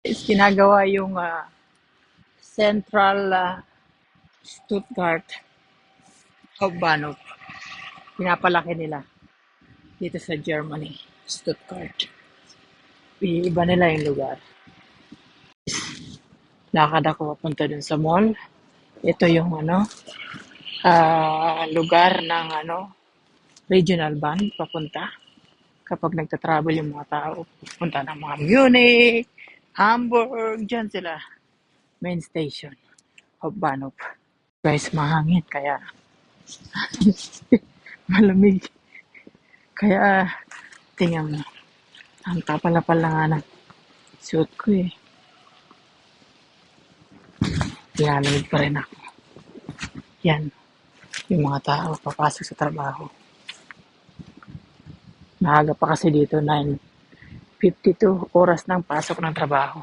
is ginagawa yung Central Stuttgart Hauptbahnhof. Pinapalaki nila dito sa Germany, Stuttgart. Iiba nila yung lugar. Lakad ako papunta dun sa mall. Ito yung lugar ng regional band papunta. Kapag nagta-travel yung mga tao, punta ng mga Munich, Hamburg, dyan sila. Main station, Hauptbahnhof. Guys, mahangin, kaya malamig. Kaya, tingnan mo, ang kapal-lapal na nga ng suit ko eh. Lalamig pa rin ako. Yan, yung mga tao papasok sa trabaho. Maaga pa kasi dito, 9:52 oras ng pasok ng trabaho.